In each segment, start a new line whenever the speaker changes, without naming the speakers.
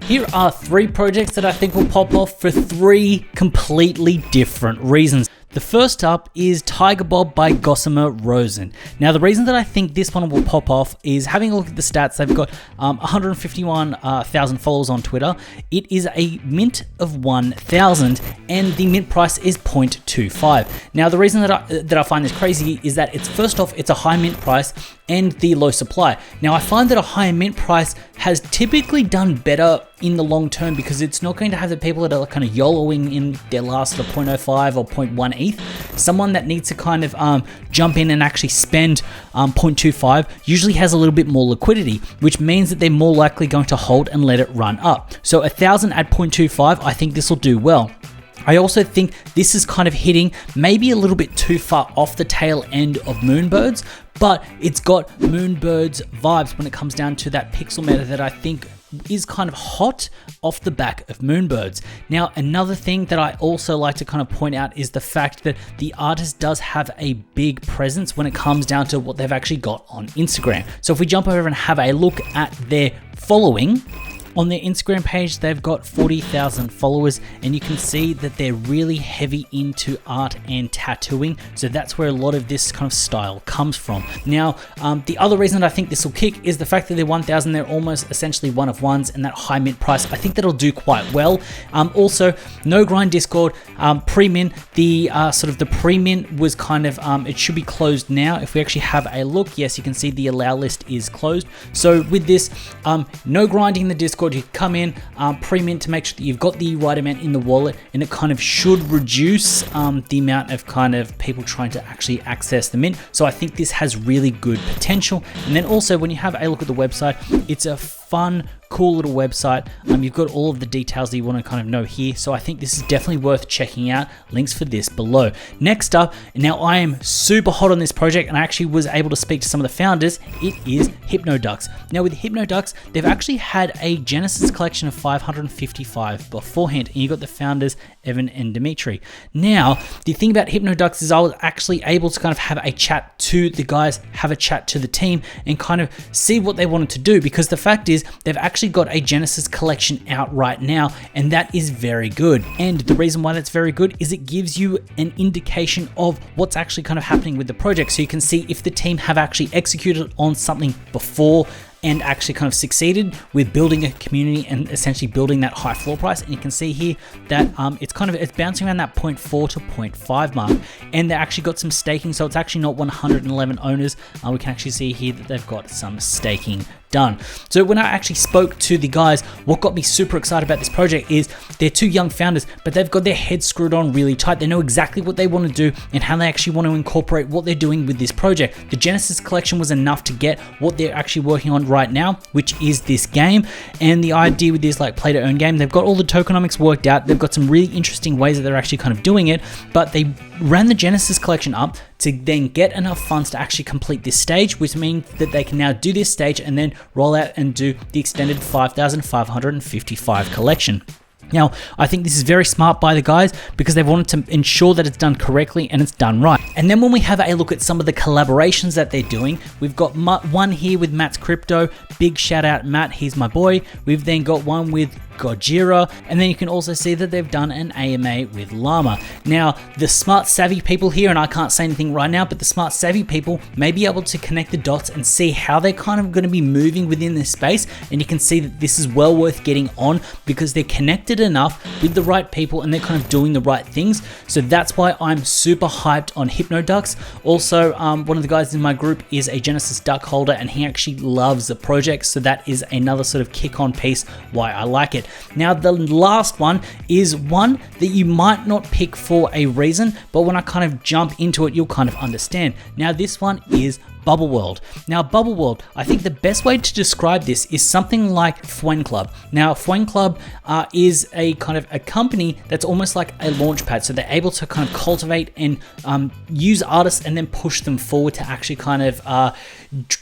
Here are 3 projects that I think will pop off for 3 completely different reasons. The first up is Tigerbob by Gossamer Rozen. Now, the reason that I think this one will pop off is having a look at the stats. They've got 151,000 followers on Twitter. It is a mint of 1,000 and the mint price is 0.25. Now, the reason that I find this crazy is that first off, it's a high mint price and the low supply. Now, I find that a higher mint price has typically done better in the long term because it's not going to have the people that are kind of YOLOing in their last 0.05 or 0.1 ETH. Someone that needs to kind of jump in and actually spend 0.25 usually has a little bit more liquidity, which means that they're more likely going to hold and let it run up. So 1,000 at 0.25, I think this will do well. I also think this is kind of hitting maybe a little bit too far off the tail end of Moonbirds, but it's got Moonbirds vibes when it comes down to that pixel meta that I think is kind of hot off the back of Moonbirds. Now, another thing that I also like to kind of point out is the fact that the artist does have a big presence when it comes down to what they've actually got on Instagram. So if we jump over and have a look at their following, on their Instagram page, they've got 40,000 followers, and you can see that they're really heavy into art and tattooing. So that's where a lot of this kind of style comes from. Now, the other reason that I think this will kick is the fact that they're 1,000, they're almost essentially one of ones, and that high mint price, I think that'll do quite well. Also, no grind Discord, pre-mint, the pre-mint was kind of, it should be closed now. If we actually have a look, yes, you can see the allow list is closed. So with this, no grinding in the Discord, you come in, pre-mint to make sure that you've got the right amount in the wallet, and it kind of should reduce the amount of kind of people trying to actually access the mint. So I think this has really good potential. And then also when you have a look at the website, it's a fun, cool little website. You've got all of the details that you want to kind of know here. So I think this is definitely worth checking out. Links for this below. Next up, now I am super hot on this project and I actually was able to speak to some of the founders. It is HypnoDuckz. Now with HypnoDuckz, they've actually had a Genesis collection of 555 beforehand, and you got the founders, Evan and Dimitri. Now, the thing about HypnoDuckz is I was actually able to kind of have a chat to the guys, have a chat to the team, and kind of see what they wanted to do, because the fact is they've actually got a Genesis collection out right now, and that is very good. And the reason why that's very good is it gives you an indication of what's actually kind of happening with the project. So you can see if the team have actually executed on something before and actually kind of succeeded with building a community and essentially building that high floor price. And you can see here that it's bouncing around that 0.4 to 0.5 mark, and they actually got some staking. So it's actually not 111 owners. We can actually see here that they've got some staking done. So when I actually spoke to the guys, what got me super excited about this project is they're 2 young founders, but they've got their heads screwed on really tight. They know exactly what they want to do and how they actually want to incorporate what they're doing with this project. The Genesis collection was enough to get what they're actually working on right now, which is this game. And the idea with this like play to earn game, they've got all the tokenomics worked out. They've got some really interesting ways that they're actually kind of doing it, but they ran the Genesis collection up to then get enough funds to actually complete this stage, which means that they can now do this stage and then roll out and do the extended 5,555 collection. Now, I think this is very smart by the guys because they've wanted to ensure that it's done correctly and it's done right. And then when we have a look at some of the collaborations that they're doing, we've got one here with Matt's Crypto. Big shout out, Matt, he's my boy. We've then got one with Gojira, and then you can also see that they've done an AMA with Llama. Now, the smart savvy people here, and I can't say anything right now, but the smart savvy people may be able to connect the dots and see how they're kind of going to be moving within this space, and you can see that this is well worth getting on because they're connected enough with the right people and they're kind of doing the right things. So that's why I'm super hyped on HypnoDuckz. Also, one of the guys in my group is a Genesis duck holder and he actually loves the project, so that is another sort of kick on piece why I like it. Now, the last one is one that you might not pick for a reason, but when I kind of jump into it, you'll kind of understand. Now, this one is Bubbleworld. Now, Bubbleworld, I think the best way to describe this is something like Fuen Club. Now, Fuen Club is a kind of a company that's almost like a launch pad. So they're able to kind of cultivate and use artists and then push them forward to actually kind of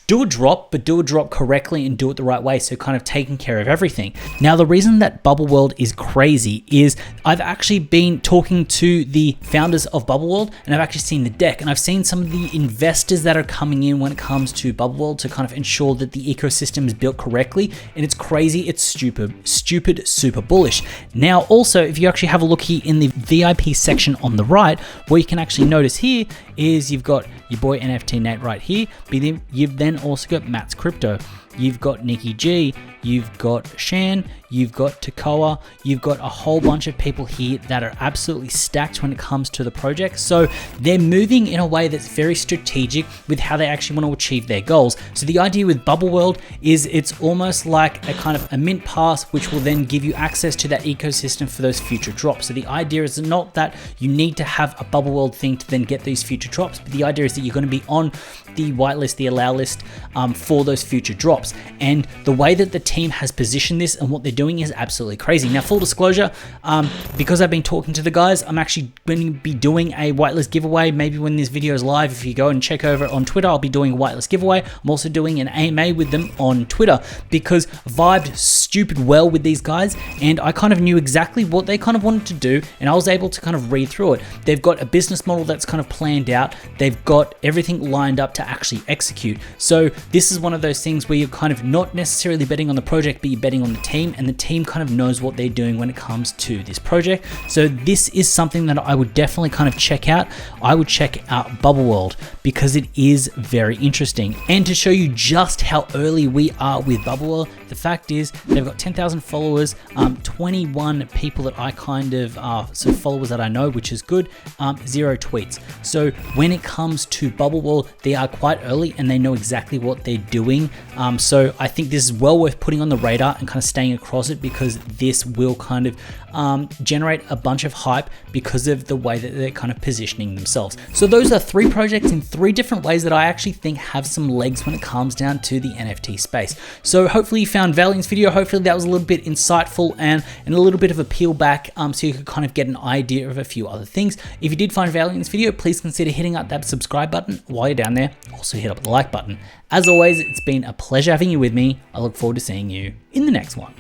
do a drop, but do a drop correctly and do it the right way. So kind of taking care of everything. Now, the reason that Bubbleworld is crazy is I've actually been talking to the founders of Bubbleworld and I've actually seen the deck and I've seen some of the investors that are coming in in when it comes to Bubbleworld to kind of ensure that the ecosystem is built correctly, and it's crazy, it's stupid, super bullish. Now, also, if you actually have a look here in the VIP section on the right, what you can actually notice here is you've got your boy NFT Nate right here, but then you've then also got Matt's Crypto. You've got Nikki G, you've got Shan, you've got Takoa, you've got a whole bunch of people here that are absolutely stacked when it comes to the project. So they're moving in a way that's very strategic with how they actually want to achieve their goals. So the idea with Bubbleworld is it's almost like a kind of a mint pass, which will then give you access to that ecosystem for those future drops. So the idea is not that you need to have a Bubbleworld thing to then get these future drops, but the idea is that you're going to be on the whitelist, the allow list for those future drops. And the way that the team has positioned this and what they're doing is absolutely crazy. Now, full disclosure, because I've been talking to the guys, I'm actually going to be doing a whitelist giveaway. Maybe when this video is live, if you go and check over on Twitter, I'll be doing a whitelist giveaway. I'm also doing an AMA with them on Twitter because vibed stupid well with these guys, and I kind of knew exactly what they kind of wanted to do, and I was able to kind of read through it. They've got a business model that's kind of planned out. They've got everything lined up to actually execute. So this is one of those things where you're kind of not necessarily betting on the project, but you're betting on the team, and the team kind of knows what they're doing when it comes to this project. So this is something that I would definitely kind of check out. I would check out Bubbleworld because it is very interesting. And to show you just how early we are with Bubbleworld, the fact is they've got 10,000 followers, 21 people that I kind of so followers that I know, which is good, 0 tweets. So when it comes to Bubbleworld, they are quite early and they know exactly what they're doing. So I think this is well worth putting on the radar and kind of staying across it, because this will kind of generate a bunch of hype because of the way that they're kind of positioning themselves. So those are 3 projects in 3 different ways that I actually think have some legs when it comes down to the NFT space. So hopefully you found value in this video. Hopefully that was a little bit insightful and a little bit of a peel back so you could kind of get an idea of a few other things. If you did find value in this video, please consider hitting up that subscribe button while you're down there. Also hit up the like button. As always, it's been a pleasure having you with me. I look forward to seeing you in the next one.